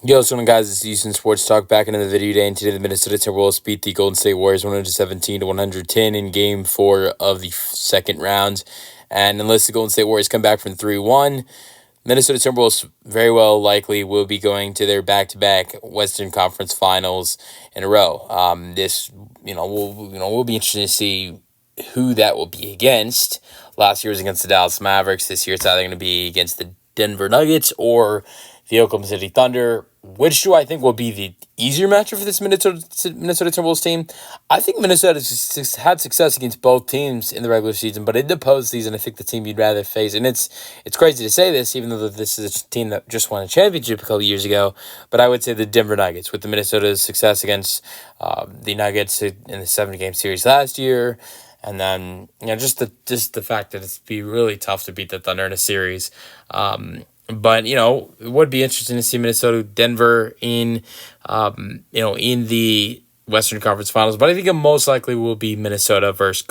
Yo, what's going on, guys? It's Houston Sports Talk back into the video today, and today the Minnesota Timberwolves beat the Golden State Warriors 117 to 110 in Game 4 of the second round. And unless the Golden State Warriors come back from 3-1, Minnesota Timberwolves very well likely will be going to their back-to-back Western Conference Finals in a row. This, we'll be interested to see who that will be against. Last year was against the Dallas Mavericks. This year it's either going to be against the Denver Nuggets or the Oklahoma City Thunder. Which do I think will be the easier matchup for this Minnesota Timberwolves team? I think Minnesota has had success against both teams in the regular season, but in the postseason, I think the team you'd rather face, and it's crazy to say this, even though this is a team that just won a championship a couple years ago, but I would say the Denver Nuggets, with the Minnesota's success against the Nuggets in the 7-game series last year. And then, just the fact that it's be really tough to beat the Thunder in a series. But, it would be interesting to see Minnesota, Denver in the Western Conference Finals. But I think it most likely will be Minnesota versus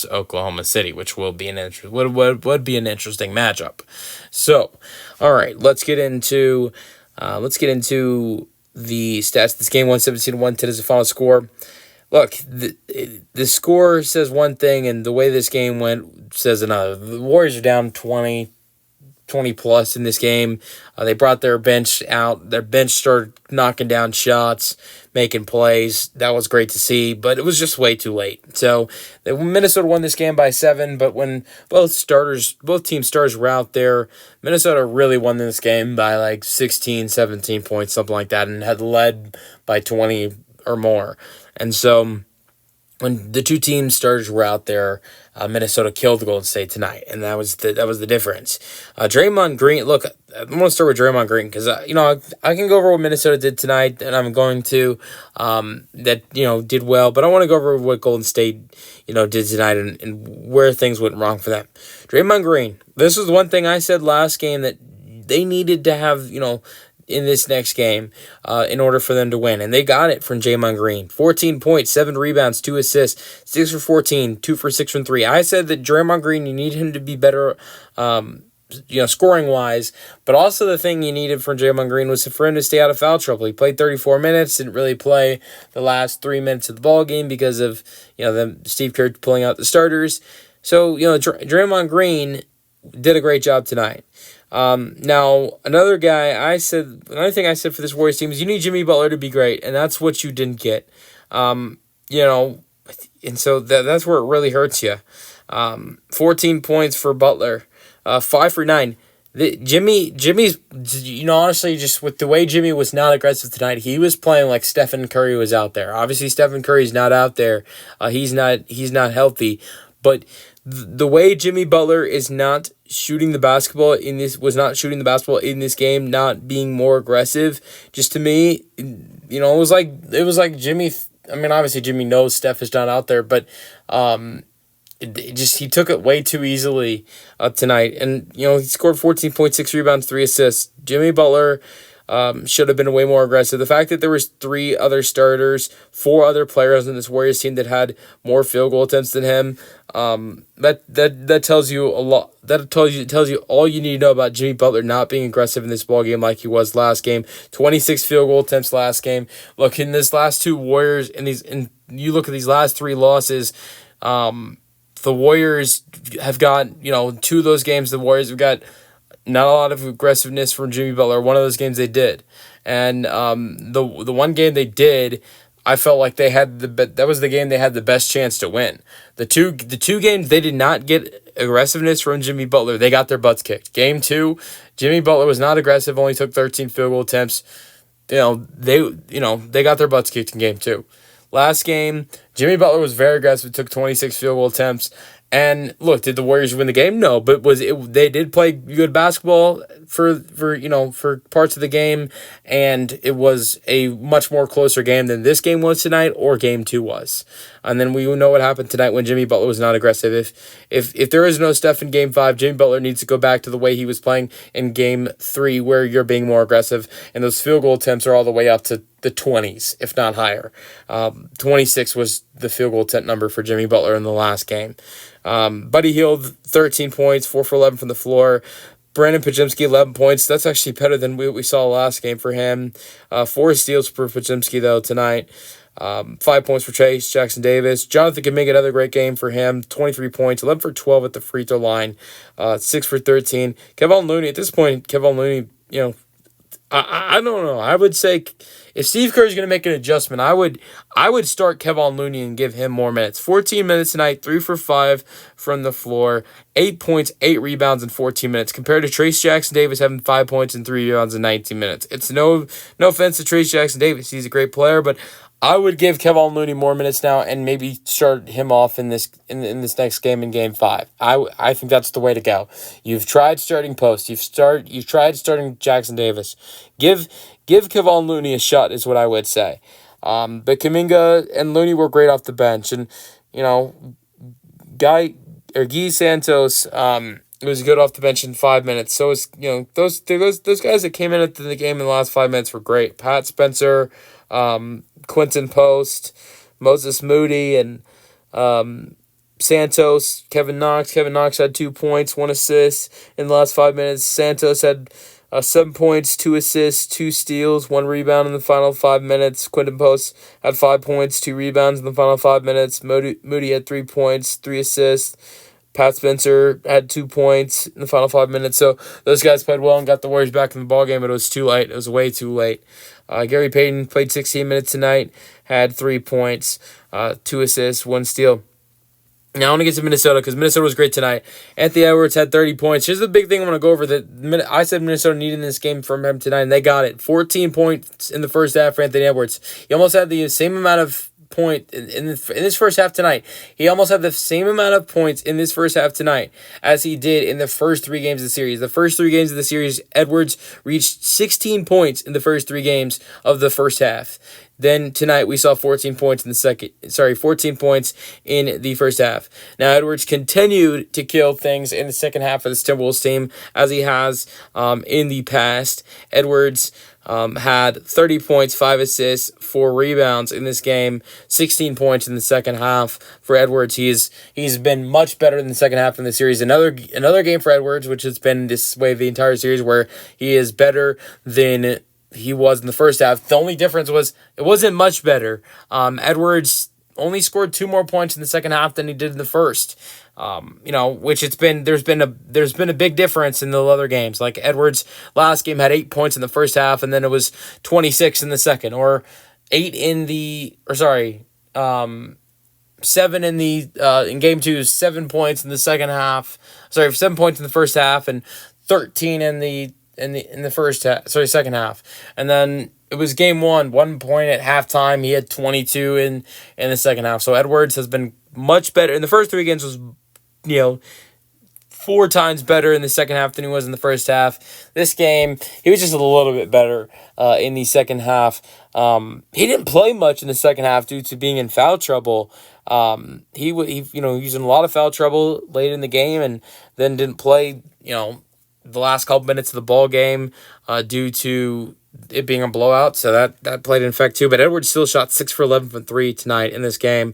Oklahoma City, which will be would be an interesting matchup. So, all right, let's get into the stats. This game 117-110 is the final score. Look, the score says one thing, and the way this game went says another. The Warriors are down 20 plus in this game. They brought their bench out. Their bench started knocking down shots, making plays. That was great to see, but it was just way too late. So Minnesota won this game by 7, but when both team stars were out there, Minnesota really won this game by like 16, 17 points, something like that, and had led by 20 or more. And so when the two team starters were out there, Minnesota killed the Golden State tonight, and that was the difference. Draymond Green, look, I'm going to start with Draymond Green because I can go over what Minnesota did tonight, and I'm going to did well, but I want to go over what Golden State did tonight and where things went wrong for them. Draymond Green, this was one thing I said last game that they needed to have in this next game in order for them to win. And they got it from Draymond Green. 14 points, 7 rebounds, 2 assists, 6 for 14, 2 for 6 from 3. I said that Draymond Green, you need him to be better scoring-wise, but also the thing you needed from Draymond Green was for him to stay out of foul trouble. He played 34 minutes, didn't really play the last 3 minutes of the ball game because of Steve Kerr pulling out the starters. So, Draymond Green did a great job tonight. Now, another thing I said for this Warriors team is you need Jimmy Butler to be great, and that's what you didn't get. And so that's where it really hurts you. 14 points for Butler, 5 for 9. Jimmy's, honestly, just with the way Jimmy was not aggressive tonight, he was playing like Stephen Curry was out there. Obviously, Stephen Curry's not out there. He's not healthy, but the way Jimmy Butler is not shooting the basketball in this game, not being more aggressive, just to me, it was like Jimmy. I mean, obviously Jimmy knows Steph is not out there, but he took it way too easily tonight, and he scored 14 points, 6 rebounds, 3 assists. Jimmy Butler should have been way more aggressive. The fact that there was 4 other players in this Warriors team that had more field goal attempts than him, that tells you a lot. That tells you all you need to know about Jimmy Butler not being aggressive in this ball game like he was last game. 26 field goal attempts last game. Look, in this last 2 Warriors, and you look at these last 3 losses, the Warriors have got 2 of those games. The Warriors have got not a lot of aggressiveness from Jimmy Butler. One of those games they did, and the one game they did, I felt like that was the game they had the best chance to win. The two games they did not get aggressiveness from Jimmy Butler. They got their butts kicked. Game 2, Jimmy Butler was not aggressive. Only took 13 field goal attempts. They got their butts kicked in game 2. Last game, Jimmy Butler was very aggressive. Took 26 field goal attempts. And look, did the Warriors win the game? No, but they did play good basketball for parts of the game, and it was a much more closer game than this game was tonight or game 2 was. And then we know what happened tonight when Jimmy Butler was not aggressive. If there is no Steph in game 5, Jimmy Butler needs to go back to the way he was playing in game 3, where you're being more aggressive, and those field goal attempts are all the way up to the 20s, if not higher. 26 was the field goal attempt number for Jimmy Butler in the last game. Buddy Hield, 13 points, 4 for 11 from the floor. Brandon Podziemski, 11 points. That's actually better than we saw last game for him. 4 steals for Podziemski, though, tonight. 5 points for Chase Jackson Davis. Jonathan Kuminga, another great game for him. 23 points, 11 for 12 at the free throw line, 6 for 13. Kevon Looney, at this point, I don't know. I would say if Steve Kerr is going to make an adjustment, I would start Kevon Looney and give him more minutes. 14 minutes tonight, 3 for 5 from the floor, 8 points, 8 rebounds in 14 minutes, compared to Trace Jackson Davis having 5 points and 3 rebounds in 19 minutes. It's no offense to Trace Jackson Davis. He's a great player, but I would give Kevon Looney more minutes now and maybe start him off in this next game in Game 5. I think that's the way to go. You've tried starting Post. You've tried starting Jackson Davis. Give Kevon Looney a shot is what I would say. But Kuminga and Looney were great off the bench, and Guy Santos was good off the bench in 5 minutes. So it's those guys that came in at the game in the last 5 minutes were great. Pat Spencer, Quentin Post, Moses Moody, and Santos, Kevin Knox. Kevin Knox had 2 points, 1 assist in the last 5 minutes. Santos had 7 points, 2 assists, 2 steals, 1 rebound in the final 5 minutes. Quentin Post had 5 points, 2 rebounds in the final 5 minutes. Moody had 3 points, 3 assists. Pat Spencer had 2 points in the final 5 minutes. So those guys played well and got the Warriors back in the ballgame, but it was too late. It was way too late. Gary Payton played 16 minutes tonight, had 3 points, 2 assists, 1 steal. Now I want to get to Minnesota because Minnesota was great tonight. Anthony Edwards had 30 points. Here's the big thing I want to go over. I said Minnesota needed this game from him tonight, and they got it. 14 points in the first half for Anthony Edwards. He almost had the same amount of point in this first half tonight. He almost had the same amount of points in this first half tonight as he did in the first 3 games of the series. The first 3 games of the series, Edwards reached 16 points in the first 3 games of the first half. Then tonight we saw 14 points in the first half. Now Edwards continued to kill things in the second half of this Timberwolves team as he has in the past. Edwards had 30 points, 5 assists, 4 rebounds in this game, 16 points in the second half for Edwards. He's been much better in the second half of the series. Another game for Edwards, which has been this way the entire series, where he is better than he was in the first half. The only difference was it wasn't much better. Edwards only scored 2 more points in the second half than he did in the first. Which there's been a big difference in the other games. Like Edwards last game had 8 points in the first half, and then it was 26 in the second, or 7 in game 2, 7 points in the second half. 7 points in the first half and 13 in the second half. And then it was game 1 point at halftime. He had 22 in the second half. So Edwards has been much better. In the first 3 games was 4 times better in the second half than he was in the first half. This game, he was just a little bit better in the second half. He didn't play much in the second half due to being in foul trouble. He was in a lot of foul trouble late in the game, and then didn't play, the last couple minutes of the ball game due to it being a blowout, so that played in effect too. But Edwards still shot 6 for 11 from 3 tonight in this game.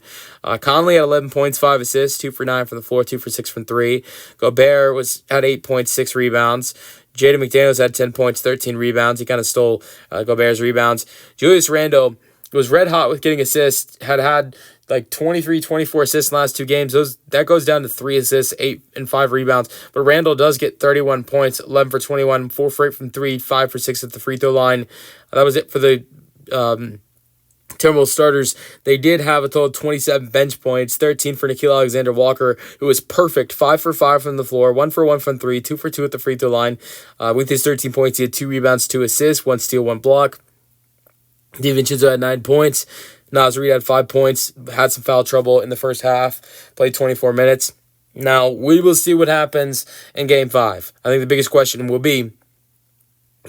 Conley had 11 points, 5 assists, 2 for 9 from the floor, 2 for 6 from 3. Gobert had 8 points, 6 rebounds. Jaden McDaniels had 10 points, 13 rebounds. He kind of stole Gobert's rebounds. Julius Randle was red hot with getting assists, had like 23, 24 assists in the last 2 games. That goes down to 3 assists, 8 and 5 rebounds. But Randle does get 31 points, 11 for 21, 4 for 8 from 3, 5 for 6 at the free throw line. That was it for the Timberwolves starters. They did have a total of 27 bench points, 13 for Nickeil Alexander-Walker, who was perfect, 5 for 5 from the floor, 1 for 1 from 3, 2 for 2 at the free throw line. With his 13 points, he had 2 rebounds, 2 assists, 1 steal, 1 block. DiVincenzo had 9 points. Naz Reid had 5 points, had some foul trouble in the first half, played 24 minutes. Now, we will see what happens in Game 5. I think the biggest question will be,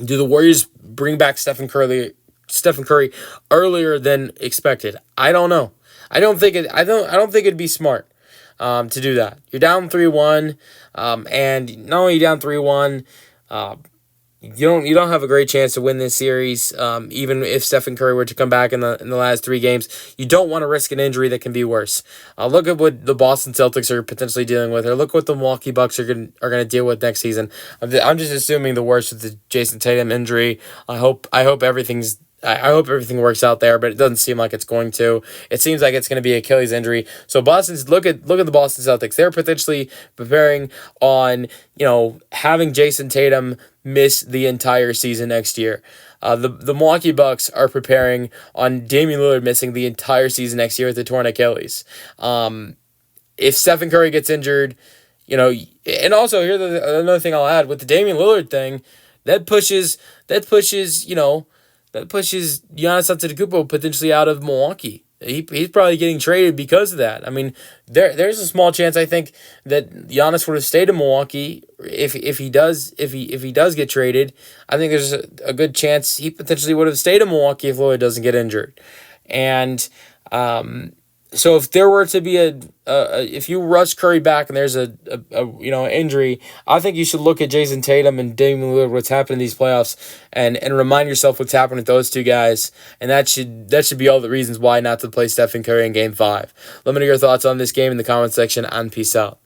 do the Warriors bring back Stephen Curry earlier than expected? I don't know. I don't think it'd be smart to do that. You're down 3-1, and not only down 3-1, you don't have a great chance to win this series. Even if Stephen Curry were to come back in the last 3 games, you don't want to risk an injury that can be worse. Look at what the Boston Celtics are potentially dealing with, or look what the Milwaukee Bucks are gonna deal with next season. I'm just assuming the worst with the Jason Tatum injury. I hope everything works out there, but it doesn't seem like it's going to. It seems like it's going to be Achilles injury. So Boston's look at the Boston Celtics. They're potentially preparing on having Jason Tatum miss the entire season next year. The Milwaukee Bucks are preparing on Damian Lillard missing the entire season next year with the torn Achilles. If Stephen Curry gets injured, and also here's another thing I'll add with the Damian Lillard thing, that pushes Giannis Antetokounmpo potentially out of Milwaukee. He's probably getting traded because of that. I mean, there's a small chance I think that Giannis would have stayed in Milwaukee if he does get traded. I think there's a good chance he potentially would have stayed in Milwaukee if Lillard doesn't get injured. And so if there were to be if you rush Curry back and there's a injury, I think you should look at Jason Tatum and Damian Lillard, what's happened in these playoffs, and remind yourself what's happened with those two guys, and that should be all the reasons why not to play Stephen Curry in Game 5. Let me know your thoughts on this game in the comment section, and peace out.